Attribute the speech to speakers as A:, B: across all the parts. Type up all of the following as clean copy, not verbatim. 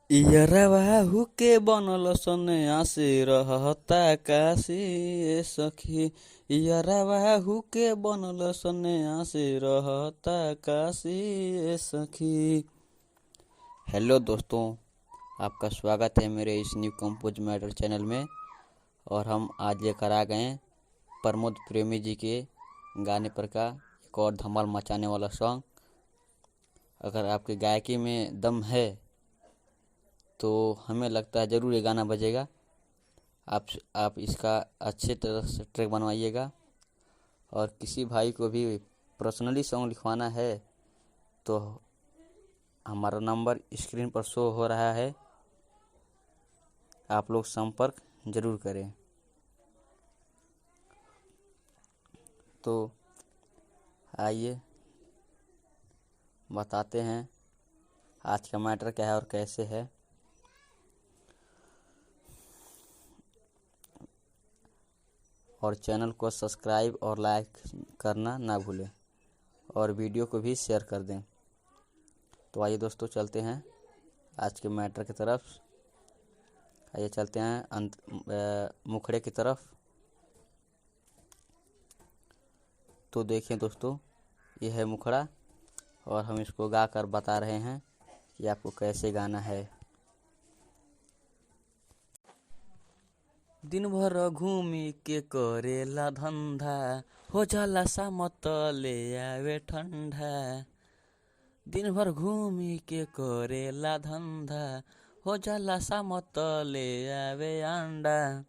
A: इयरवा हुके बनल सन्यासी रहता काशी ए सखी। इयरवा हुके बनल सन्यासी रहता काशी ए सखी। हेलो दोस्तों, आपका स्वागत है मेरे इस न्यू कंपोज मैटर चैनल में। और हम आज लेकर आ गए प्रमोद प्रेमी जी के गाने पर का एक और धमाल मचाने वाला सॉन्ग। अगर आपकी गायकी में दम है तो हमें लगता है ज़रूर ये गाना बजेगा। आप इसका अच्छे तरह से ट्रैक बनवाइएगा। और किसी भाई को भी पर्सनली सॉन्ग लिखवाना है तो हमारा नंबर स्क्रीन पर शो हो रहा है, आप लोग संपर्क ज़रूर करें। तो आइए बताते हैं आज का मैटर क्या है और कैसे है। और चैनल को सब्सक्राइब और लाइक करना ना भूलें और वीडियो को भी शेयर कर दें। तो आइए दोस्तों, चलते हैं आज के मैटर की तरफ। आइए चलते हैं मुखड़े की तरफ। तो देखिए दोस्तों, यह है मुखड़ा और हम इसको गा कर बता रहे हैं कि आपको कैसे गाना है। दिन भर घूमी के करेला धंधा, हो जाला सामत ले आवे ठंडा। दिन भर घूमी के करेला धंधा, हो जाला सामत ले आवे अंडा।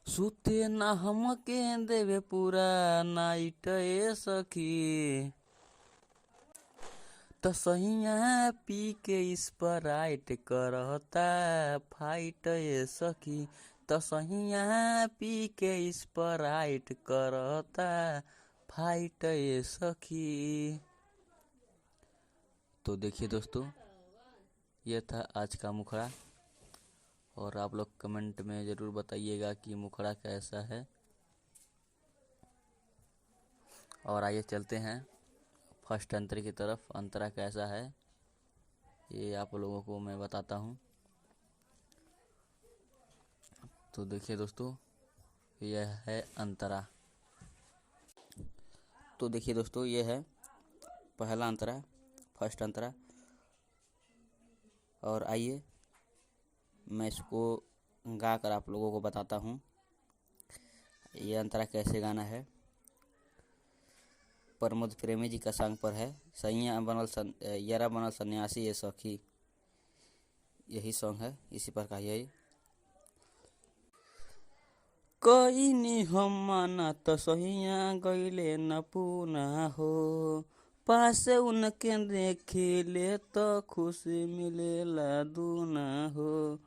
A: सुते ना हमके देवे पूरा नाइट ए सखी। तो सहिया पी के स्प्राइट करता फाइट ए सखी। तो सहिया पी के स्प्राइट करता फाइट ए सखी। तो देखिए दोस्तों, यह था आज का मुखड़ा। और आप लोग कमेंट में ज़रूर बताइएगा कि मुखड़ा कैसा है। और आइए चलते हैं फर्स्ट अंतरे की तरफ। अंतरा कैसा है ये आप लोगों को मैं बताता हूँ। तो देखिए दोस्तों, यह है अंतरा। तो देखिए दोस्तों, यह है पहला अंतरा, फर्स्ट अंतरा। और आइए मैं इसको गा कर आप लोगों को बताता हूँ ये अंतरा कैसे गाना है। प्रमोद प्रेमी जी का सॉन्ग पर है। सैया बनल यारा बनल सन्यासी ये सखी, यही सॉन्ग है। इसी पर का यही कोई नी हम माना तो सहिया गईले न पूना हो। पास उनके देखिले तो खुशी मिलेला दूना हो।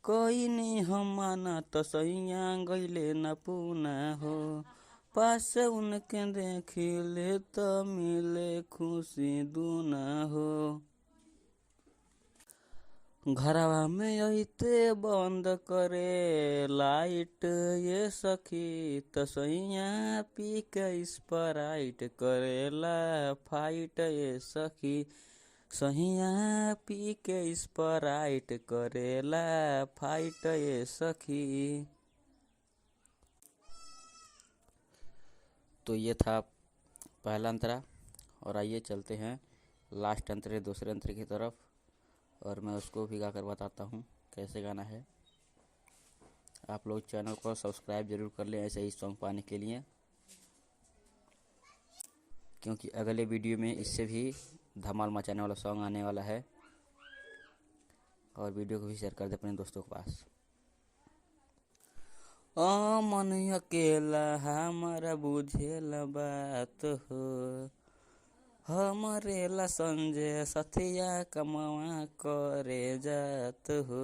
A: कोई नी हम माना तो सहिया गईले न पूना हो। पास उनके देखिले तो मिले खुशी दूना हो। घरवा में अइते बंद करे लाइट ये सखी। तो सैया पी के स्प्राइट करेला फाइट ये सखी। सैया पी के स्प्राइट करेला फाइट ये सखी। तो ये था पहला अंतरा। और आइए चलते हैं लास्ट अंतरे, दूसरे अंतरे की तरफ। और मैं उसको भी गाकर बताता हूँ कैसे गाना है। आप लोग चैनल को सब्सक्राइब जरूर कर लें ऐसे ही सॉन्ग पाने के लिए, क्योंकि अगले वीडियो में इससे भी धमाल मचाने वाला सॉन्ग आने वाला है। और वीडियो को भी शेयर कर दें अपने दोस्तों के पास। मन अकेला हमारा बुझेला बात हो। हमरे ला संजय सथिया कमावा करे जात हो।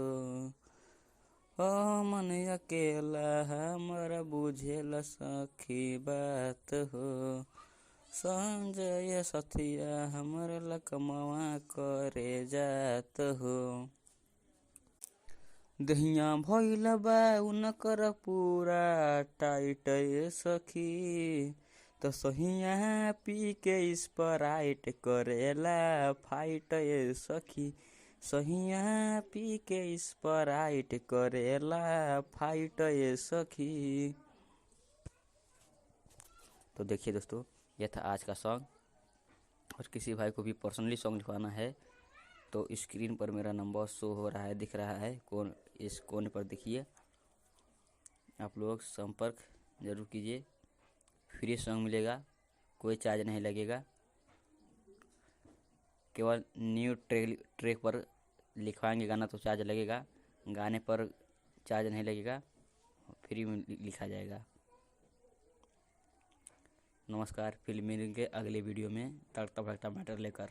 A: मन अकेला हमारा बुझेला सखी बात हो। संजय सथिया हमरे ला कमावा करे जात हो। दहिया भइल बा उनकर पूरा टाइट ए सखी। तो सहिया पी के स्प्राइट करेला फाइट ये सखी, सहिया पी के स्प्राइट करेला फाइट ये सखी। तो देखिए दोस्तों, यह था आज का सॉन्ग। और किसी भाई को भी पर्सनली सॉन्ग लिखवाना है तो स्क्रीन पर मेरा नंबर शो हो रहा है, दिख रहा है, इस कोने पर देखिए, आप लोग संपर्क जरूर कीजिए। फ्री सॉन्ग मिलेगा, कोई चार्ज नहीं लगेगा, केवल न्यू ट्रैक पर लिखवाएंगे गाना तो चार्ज लगेगा, गाने पर चार्ज नहीं लगेगा, फ्री में लिखा जाएगा। नमस्कार, फिर मिलेंगे अगले वीडियो में तड़कता भड़कता मैटर लेकर।